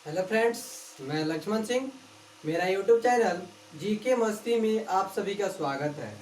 Hello friends, मैं लक्ष्मण सिंह। मेरा YouTube channel GK मस्ती में आप सभी का स्वागत है।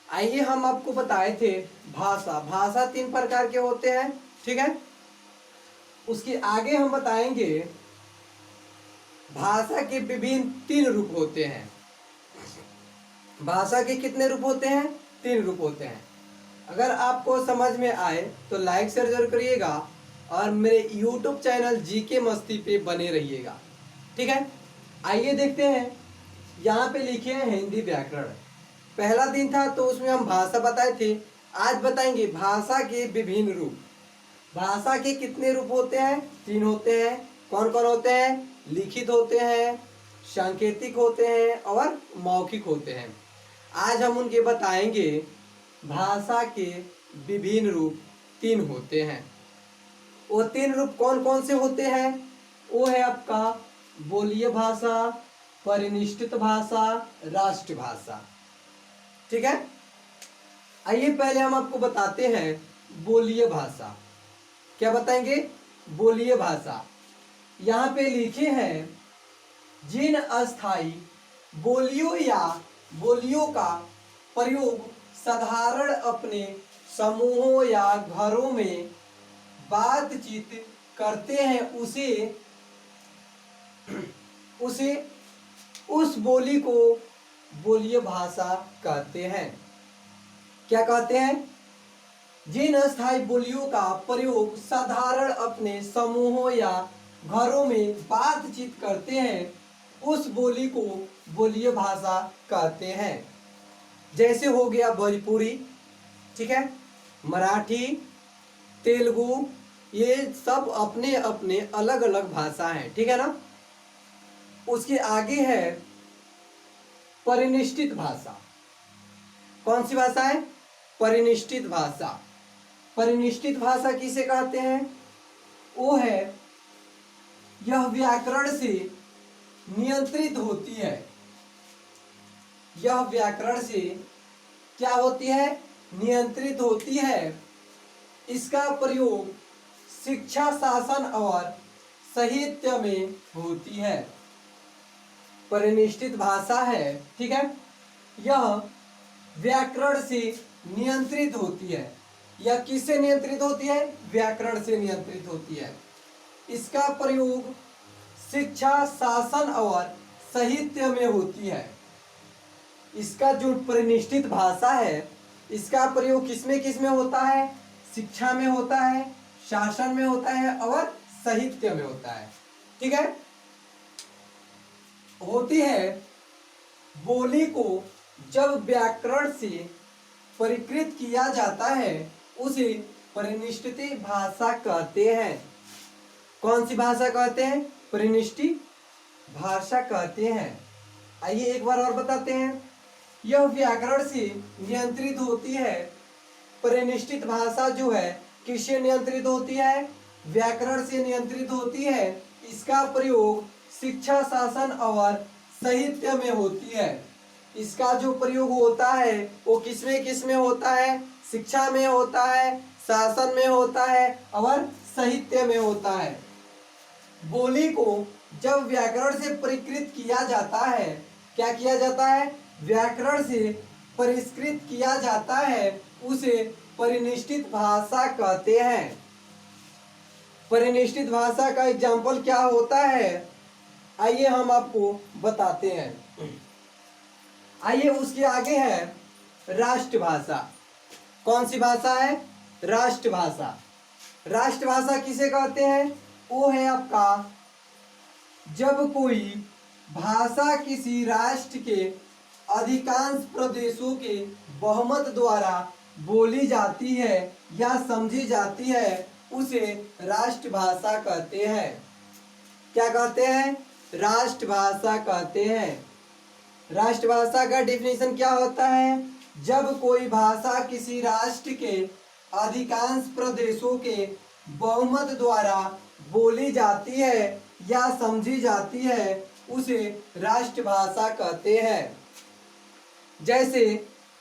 आइए हम आपको बताए थे भाषा भाषा 3 प्रकार के होते हैं, ठीक है। उसके आगे हम बताएंगे भाषा के विभिन्न 3 रूप होते हैं। भाषा के कितने रूप होते हैं? 3 रूप होते हैं। अगर आपको समझ में आए तो लाइक शेयर जरूर करिएगा और मेरे यूट्यूब चैनल जीके मस्ती पे बने रहिएगा, ठीक है। आइए देखते हैं। यहाँ पे लिखे हैं हिंदी व्याकरण। पहला दिन था तो उसमें हम भाषा बताए थे। आज बताएंगे भाषा के विभिन्न रूप। भाषा के कितने रूप होते हैं? 3 होते हैं। कौन कौन होते हैं? लिखित होते हैं, सांकेतिक होते हैं और मौखिक होते हैं। आज हम उनके बताएंगे। भाषा के विभिन्न रूप 3 होते हैं। वो 3 रूप कौन कौन से होते हैं? वो है आपका बोलिय भाषा, परिनिष्ठित भाषा, राष्ट्रभाषा, ठीक है। आइए पहले हम आपको बताते हैं बोलिय भाषा। क्या बताएंगे? बोलिय भाषा। यहाँ पे लिखे हैं जिन अस्थाई बोलियों या बोलियों का प्रयोग साधारण अपने समूहों या घरों में बातचीत करते हैं उसे उसे उस बोली को बोलिय भाषा कहते हैं। क्या कहते हैं? जिन अस्थायी बोलियों का प्रयोग साधारण अपने समूहों या घरों में बातचीत करते हैं उस बोली को बोलिय भाषा कहते हैं। जैसे हो गया भोजपुरी, ठीक है, मराठी, तेलुगु, ये सब अपने अपने अलग अलग भाषा हैं, ठीक है ना। उसके आगे है परिनिष्ठित भाषा। कौन सी भाषा है? परिनिष्ठित भाषा। परिनिष्ठित भाषा किसे कहते हैं? वो है यह व्याकरण से नियंत्रित होती है। यह व्याकरण से क्या होती है? नियंत्रित होती है। इसका प्रयोग शिक्षा, शासन और साहित्य में होती है। परिनिष्ठित भाषा है, ठीक है। यह व्याकरण से नियंत्रित होती है। यह किससे नियंत्रित होती है? व्याकरण से नियंत्रित होती है। इसका प्रयोग शिक्षा, शासन और साहित्य में होती है। इसका जो परिनिष्ठित भाषा है, इसका प्रयोग किसमें किसमें होता है? शिक्षा में होता है, शासन में होता है और साहित्य में होता है, ठीक है। होती है बोली को जब व्याकरण से परिकृत किया जाता है उसे परिनिष्ठित भाषा कहते हैं। कौन सी भाषा कहते हैं? परिनिष्ठित भाषा कहते हैं। आइए एक बार और बताते हैं। यह व्याकरण से नियंत्रित होती है। परिनिष्ठित भाषा जो है किससे नियंत्रित होती है? व्याकरण से नियंत्रित होती है। इसका प्रयोग शिक्षा, शासन और साहित्य में होती है। इसका जो प्रयोग होता है वो किसमें किसमें होता है? शिक्षा में होता है, शासन में होता है और साहित्य में होता है। बोली को जब व्याकरण से परिष्कृत किया जाता है, क्या किया जाता है? व्याकरण से परिष्कृत किया जाता है, उसे परिनिष्ठित भाषा कहते हैं। परिनिष्ठित भाषा का एग्जाम्पल क्या होता है? आइए हम आपको बताते हैं। आइए उसके आगे है राष्ट्रभाषा। कौन सी भाषा है? राष्ट्रभाषा। राष्ट्रभाषा किसे कहते हैं? वो है आपका जब कोई भाषा किसी राष्ट्र के अधिकांश प्रदेशों के बहुमत द्वारा बोली जाती है या समझी जाती है उसे राष्ट्रभाषा कहते हैं। क्या कहते हैं? राष्ट्रभाषा कहते हैं। राष्ट्रभाषा का डिफिनेशन क्या होता है? जब कोई भाषा किसी राष्ट्र के अधिकांश प्रदेशों के बहुमत द्वारा बोली जाती है या समझी जाती है उसे राष्ट्रभाषा कहते हैं। जैसे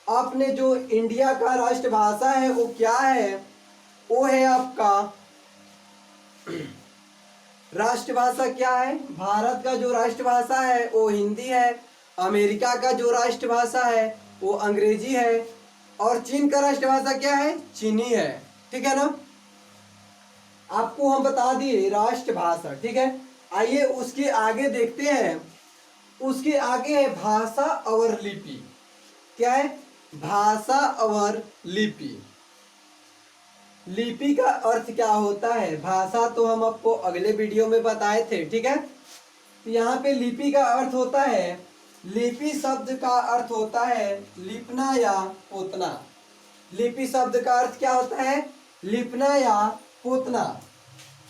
अपने जो इंडिया का राष्ट्रभाषा है वो क्या है? वो है आपका राष्ट्रभाषा क्या है? भारत का जो राष्ट्रभाषा है वो हिंदी है, अमेरिका का जो राष्ट्रभाषा है वो अंग्रेजी है, और चीन का राष्ट्रभाषा क्या है? चीनी है। ठीक है ना, आपको हम बता दिए राष्ट्रभाषा। ठीक है, आइए उसके आगे देखते हैं। उसके आगे है भाषा और लिपि। क्या है? भाषा और लिपि। लिपि का अर्थ क्या होता है? भाषा तो हम आपको अगले वीडियो में बताए थे। ठीक है, तो यहाँ पे लिपि का अर्थ होता है, लिपि शब्द का अर्थ होता है लिपना या पोतना। लिपि शब्द का अर्थ क्या होता है? लिपना या पोतना।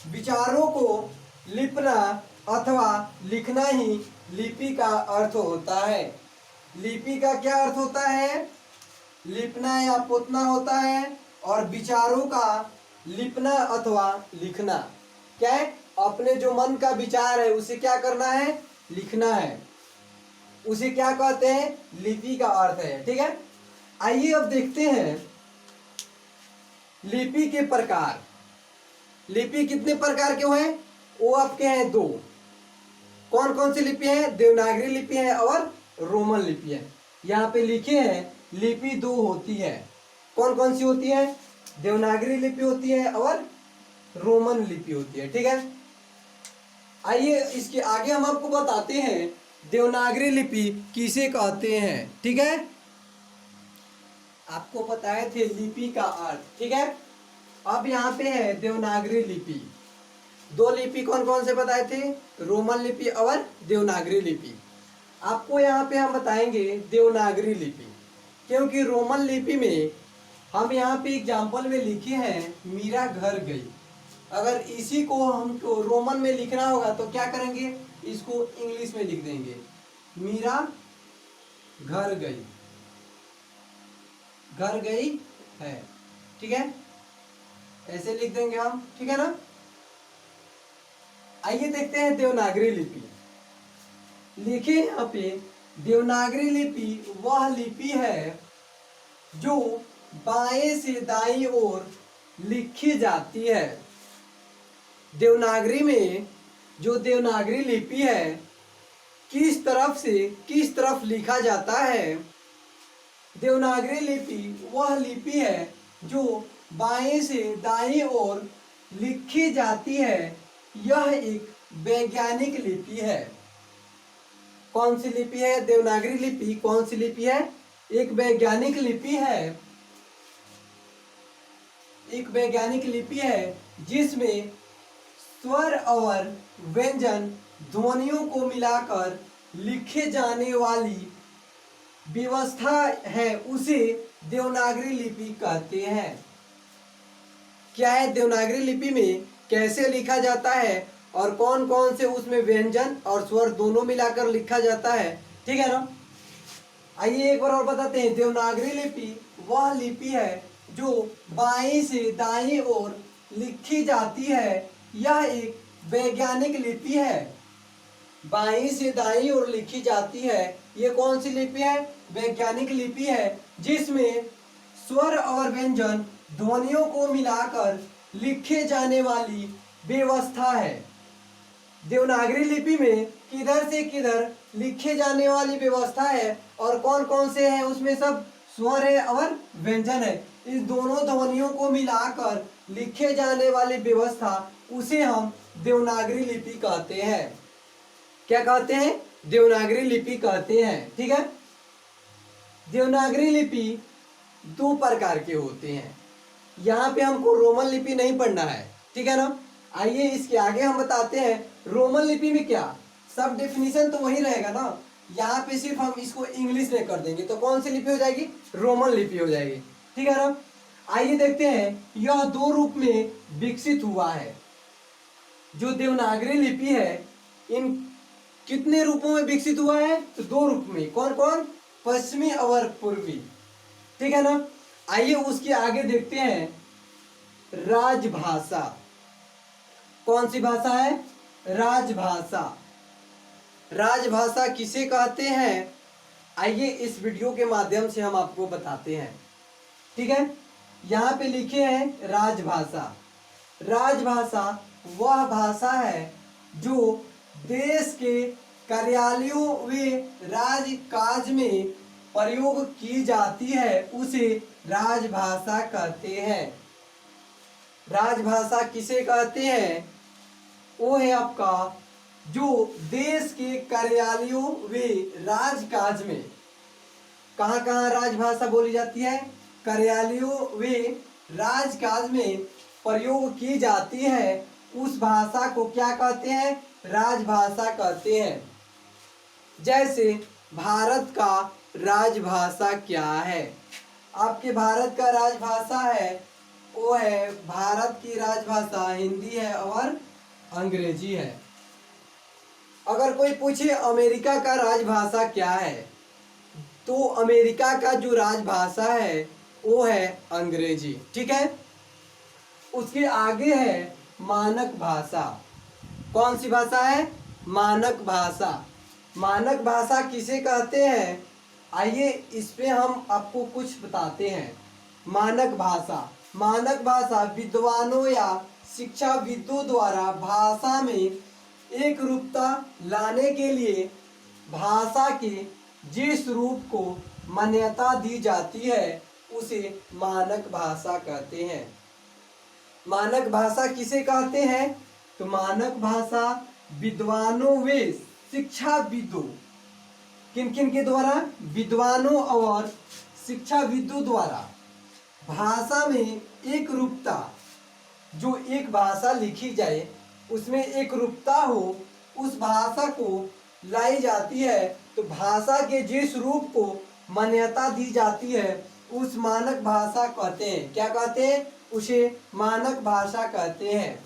विचारों को लिपना अथवा लिखना ही लिपि का अर्थ होता है। लिपि का क्या अर्थ होता है? लिपना या पोतना होता है, और विचारों का लिपना अथवा लिखना। क्या है? अपने जो मन का विचार है उसे क्या करना है? लिखना है। उसे क्या कहते हैं? लिपि का अर्थ है। ठीक है, आइए अब देखते हैं लिपि के प्रकार। लिपि कितने प्रकार के हैं? वो आपके हैं दो। कौन कौन सी लिपि है? देवनागरी लिपि है और रोमन लिपि है। यहाँ पे लिखे हैं लिपि दो होती है। कौन कौन सी होती है? देवनागरी लिपि होती है और रोमन लिपि होती है। ठीक है, आइए इसके आगे हम आपको बताते हैं देवनागरी लिपि किसे कहते हैं। ठीक है, आपको बताए थे लिपि का अर्थ। ठीक है, अब यहाँ पे है देवनागरी लिपि। दो लिपि कौन कौन से बताए थे? रोमन लिपि और देवनागरी लिपि। आपको यहाँ पे हम बताएंगे देवनागरी लिपि, क्योंकि रोमन लिपि में हम यहाँ पे एग्जाम्पल में लिखे हैं मीरा घर गई। अगर इसी को हमको रोमन में लिखना होगा तो क्या करेंगे? इसको इंग्लिश में लिख देंगे, मीरा घर गई, घर गई है। ठीक है, ऐसे लिख देंगे हम। ठीक है ना, आइए देखते हैं देवनागरी लिपि। लिखे यहाँ पे देवनागरी लिपि वह लिपि है जो बाएं से दाईं ओर लिखी जाती है। देवनागरी में जो देवनागरी लिपि है किस तरफ से किस तरफ लिखा जाता है? देवनागरी लिपि वह लिपि है जो बाएं से दाईं ओर लिखी जाती है। यह एक वैज्ञानिक लिपि है। कौन सी लिपि है? देवनागरी लिपि कौन सी लिपि है? एक वैज्ञानिक लिपि है। एक वैज्ञानिक लिपि है जिसमें स्वर और व्यंजन ध्वनियों को मिलाकर लिखे जाने वाली व्यवस्था है, उसे देवनागरी लिपि कहते हैं। क्या है? देवनागरी लिपि में कैसे लिखा जाता है और कौन कौन से उसमें व्यंजन और स्वर दोनों मिलाकर लिखा जाता है। ठीक है ना, आइए एक बार और बताते हैं। देवनागरी लिपि वह लिपि है जो बाईं से दाईं ओर लिखी जाती है। यह एक वैज्ञानिक लिपि है। बाईं से दाईं ओर लिखी जाती है। ये कौन सी लिपि है? वैज्ञानिक लिपि है, जिसमें स्वर और व्यंजन ध्वनियों को मिलाकर लिखे जाने वाली व्यवस्था है। देवनागरी लिपि में किधर से किधर लिखे जाने वाली व्यवस्था है, और कौन कौन से हैं उसमें? सब स्वर है और व्यंजन है। इस दोनों ध्वनियों को मिलाकर लिखे जाने वाली व्यवस्था, उसे हम देवनागरी लिपि कहते हैं। क्या कहते हैं? देवनागरी लिपि कहते हैं। ठीक है, देवनागरी लिपि दो प्रकार के होते हैं। यहाँ पे हमको रोमन लिपि नहीं पढ़ना है। ठीक है ना, आइए इसके आगे हम बताते हैं रोमन लिपि में क्या। सब डेफिनेशन तो वही रहेगा ना, यहाँ पे सिर्फ हम इसको इंग्लिश में कर देंगे तो कौन सी लिपि हो जाएगी? रोमन लिपि हो जाएगी। ठीक है ना, आइए देखते हैं। यह दो रूप में विकसित हुआ है। जो देवनागरी लिपि है इन कितने रूपों में विकसित हुआ है? तो दो रूप में। कौन कौन? पश्चिमी और पूर्वी। ठीक है ना, आइए उसके आगे देखते हैं राजभाषा। कौन सी भाषा है? राजभाषा। राजभाषा किसे कहते हैं? आइए इस वीडियो के माध्यम से हम आपको बताते हैं। ठीक है, यहाँ पे लिखे हैं राजभाषा। राजभाषा वह भाषा है जो देश के कार्यालयों व राजकाज में प्रयोग की जाती है उसे राजभाषा कहते हैं। राजभाषा किसे कहते हैं? वो है आपका जो देश के कार्यालयों व राजकाज में, कहाँ कहाँ राजभाषा बोली जाती है? कार्यालयों व राजकाज में प्रयोग की जाती है, उस भाषा को क्या कहते हैं? राजभाषा कहते हैं। जैसे भारत का राजभाषा क्या है? आपके भारत का राजभाषा है वो है, भारत की राजभाषा हिंदी है और अंग्रेजी है। अगर कोई पूछे अमेरिका का राजभाषा क्या है, तो अमेरिका का जो राजभाषा है वो है अंग्रेजी। ठीक है। उसके आगे है मानक भाषा। कौन सी भाषा है? मानक भाषा। मानक भाषा किसे कहते हैं? आइए इस पे हम आपको कुछ बताते हैं। मानक भाषा, मानक भाषा विद्वानों या शिक्षाविदों द्वारा भाषा में एक रूपता लाने के लिए भाषा के जिस रूप को मान्यता दी जाती है उसे मानक भाषा कहते हैं। मानक भाषा किसे कहते हैं? तो मानक भाषा विद्वानों व शिक्षाविदों, किन किन के द्वारा? विद्वानों और शिक्षाविदों द्वारा भाषा में एक रूपता, जो एक भाषा लिखी जाए उसमें एक रूपता हो, उस भाषा को लाई जाती है। तो भाषा के जिस रूप को मान्यता दी जाती है उस मानक भाषा कहते हैं। क्या कहते हैं? उसे मानक भाषा कहते हैं।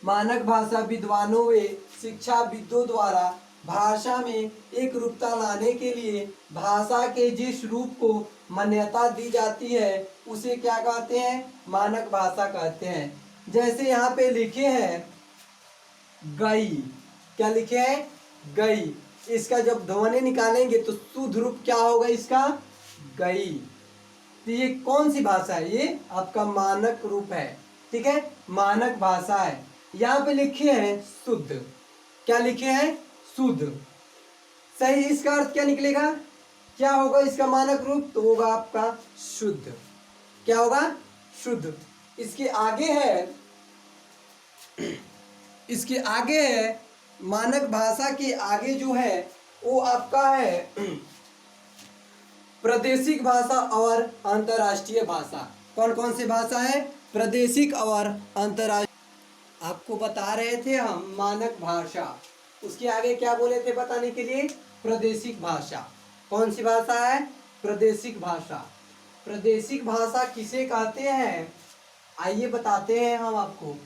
मानक भाषा विद्वानों व शिक्षाविदों द्वारा भाषा में एक रूपता लाने के लिए भाषा के जिस रूप को मान्यता दी जाती है उसे क्या कहते हैं? मानक भाषा कहते हैं। जैसे यहाँ पे लिखे हैं गई, क्या लिखे हैं? गई। इसका जब ध्वनि निकालेंगे तो शुद्ध रूप क्या होगा इसका? गई। तो ये कौन सी भाषा है? ये आपका मानक रूप है। ठीक है, मानक भाषा है। यहाँ पे लिखे हैं शुद्ध। क्या लिखे हैं? शुद्ध। सही, इसका अर्थ क्या निकलेगा? क्या होगा इसका मानक रूप? तो होगा आपका शुद्ध। क्या होगा? शुद्ध। इसके आगे है, इसके आगे है मानक भाषा के आगे जो है वो आपका है प्रादेशिक भाषा और अंतर्राष्ट्रीय भाषा। कौन कौन सी भाषा है? प्रादेशिक और अंतर्राष्ट्रीय। आपको बता रहे थे हम मानक भाषा, उसके आगे क्या बोले थे बताने के लिए? प्रादेशिक भाषा। कौन सी भाषा है? प्रादेशिक भाषा। प्रादेशिक भाषा किसे कहते हैं? आइए बताते हैं हम आपको।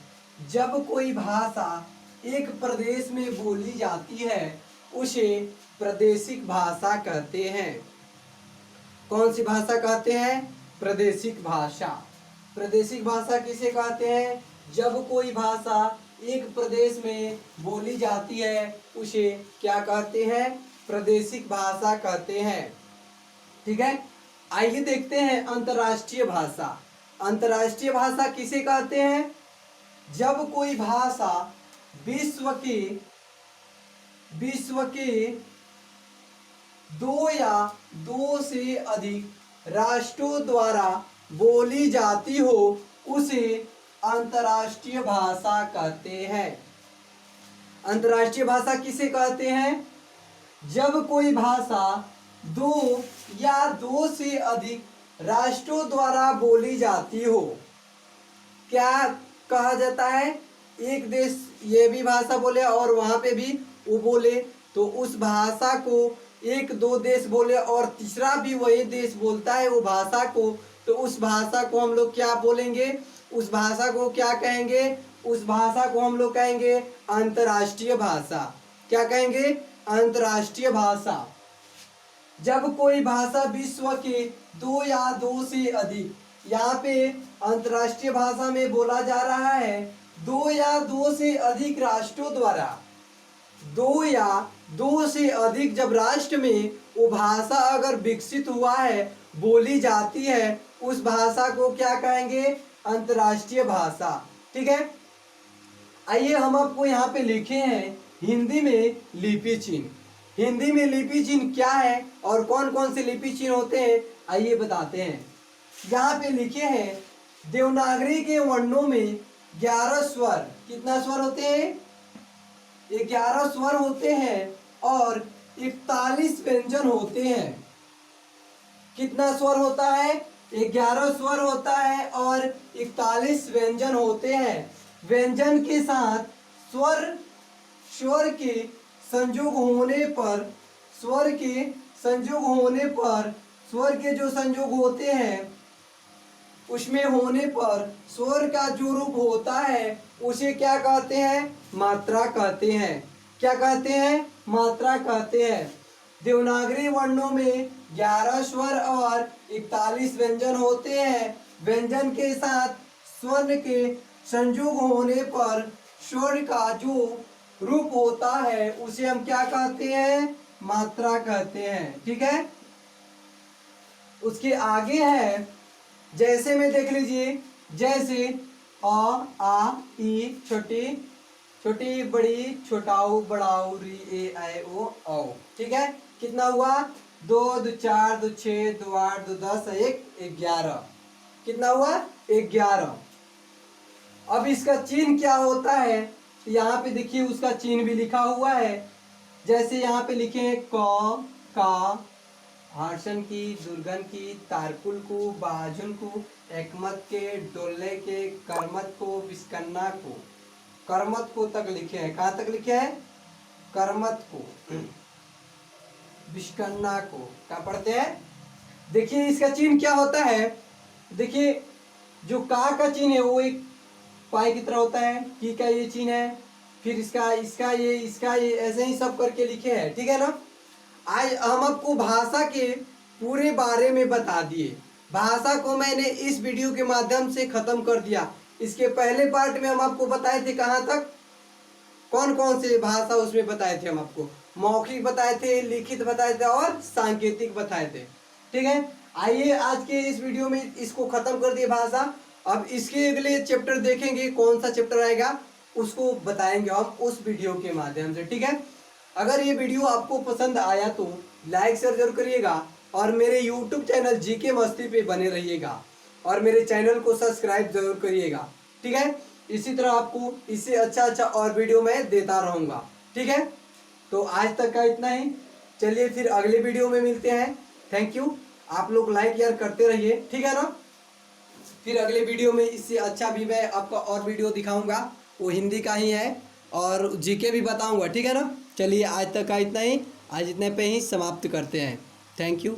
जब कोई भाषा एक प्रदेश में बोली जाती है उसे प्रादेशिक भाषा कहते हैं। कौन सी भाषा कहते हैं? प्रादेशिक भाषा। प्रादेशिक भाषा किसे कहते हैं? जब कोई भाषा एक प्रदेश में बोली जाती है उसे क्या कहते हैं? प्रादेशिक भाषा कहते हैं। ठीक है, आइए देखते हैं अंतर्राष्ट्रीय भाषा। अंतर्राष्ट्रीय भाषा किसे कहते हैं? जब कोई भाषा विश्व के दो या दो से अधिक राष्ट्रों द्वारा बोली जाती हो उसे अंतर्राष्ट्रीय भाषा कहते हैं। अंतर्राष्ट्रीय भाषा किसे कहते हैं? जब कोई भाषा दो या दो से अधिक राष्ट्रों द्वारा बोली जाती हो। क्या कहा जाता है? एक देश ये भी भाषा बोले और वहां पे भी वो बोले, तो उस भाषा को एक दो देश बोले और तीसरा भी वही देश बोलता है वो भाषा को, तो उस भाषा को हम लोग क्या बोलेंगे? उस भाषा को क्या कहेंगे? उस भाषा को हम लोग कहेंगे अंतर्राष्ट्रीय भाषा। क्या कहेंगे? अंतर्राष्ट्रीय भाषा। जब कोई भाषा विश्व के दो या दो से अधिक, यहाँ पे अंतर्राष्ट्रीय भाषा में बोला जा रहा है दो या दो से अधिक राष्ट्रों द्वारा, दो या दो से अधिक जब राष्ट्र में वो भाषा अगर विकसित हुआ है, बोली जाती है, उस भाषा को क्या कहेंगे? अंतर्राष्ट्रीय भाषा। ठीक है, आइए हम आपको यहाँ पे लिखे हैं हिंदी में लिपि चिन्ह। हिंदी में लिपि चिन्ह क्या है और कौन कौन से लिपि चिन्ह होते हैं आइए बताते हैं। यहाँ पे लिखे हैं देवनागरी के वर्णों में 11 स्वर, कितना स्वर होते हैं? 11 स्वर होते हैं और 41 व्यंजन होते हैं। कितना स्वर होता है? 11 स्वर होता है और 41 व्यंजन होते हैं। व्यंजन के साथ स्वर के संयोग होने पर स्वर के जो संयोग होते हैं उसमें होने पर स्वर का जो रूप होता है उसे क्या कहते हैं? मात्रा कहते हैं। क्या कहते हैं? मात्रा कहते हैं। देवनागरी वर्णों में 11 स्वर और 41 व्यंजन होते हैं। व्यंजन के साथ स्वर के संयोग होने पर स्वर का जो रूप होता है उसे हम क्या कहते हैं? मात्रा कहते हैं। ठीक है। उसके आगे है जैसे में देख लीजिए, जैसे आ ई छोटी छोटी बड़ी छोटाऊ बड़ाऊ री ए आई ओ औ। ठीक है। कितना हुआ? 2 2 4 2 6 2 8 2 10 1 11। कितना हुआ? 11। अब इसका चिन्ह क्या होता है? यहाँ पे देखिए उसका चिन्ह भी लिखा हुआ है। जैसे यहाँ पे लिखे हैं क का हर्षण की, दुर्गन की, तारकुल को, बाजुन को, एकमत के, डोले के, करमत को, विस्कन्ना को, करमत को तक लिखे हैं। कहाँ तक लिखे हैं? करमत को, विस्कन्ना को। क्या पढ़ते हैं? देखिए इसका चिन्ह क्या होता है। देखिए जो का चिन्ह है वो एक पाई की तरह होता है। की का ये चिन्ह है, फिर इसका ये ऐसे ही सब करके लिखे हैं। ठीक है ना। आज हम आपको भाषा के पूरे बारे में बता दिए। भाषा को मैंने इस वीडियो के माध्यम से खत्म कर दिया। इसके पहले पार्ट में हम आपको बताए थे कहाँ तक, कौन कौन से भाषा उसमें बताए थे। हम आपको मौखिक बताए थे, लिखित बताए थे और सांकेतिक बताए थे। ठीक है। आइए आज के इस वीडियो में इसको खत्म कर दिए भाषा। अब इसके अगले चैप्टर देखेंगे, कौन सा चैप्टर आएगा उसको बताएंगे हम उस वीडियो के माध्यम से। ठीक है। अगर ये वीडियो आपको पसंद आया तो लाइक शेयर जरूर करिएगा और मेरे YouTube चैनल जीके मस्ती पे बने रहिएगा और मेरे चैनल को सब्सक्राइब जरूर करिएगा। ठीक है। इसी तरह आपको इससे अच्छा और वीडियो मैं देता रहूँगा। ठीक है। तो आज तक का इतना ही। चलिए फिर अगले वीडियो में मिलते हैं। Thank you. आप लोग लाइक यार करते रहिए। ठीक है ना। फिर अगले वीडियो में इससे अच्छा भी मैं आपको और वीडियो दिखाऊंगा, वो हिंदी का ही है और जीके भी बताऊंगा। ठीक है ना। चलिए आज तक का इतना ही। आज इतने पे ही समाप्त करते हैं। Thank you.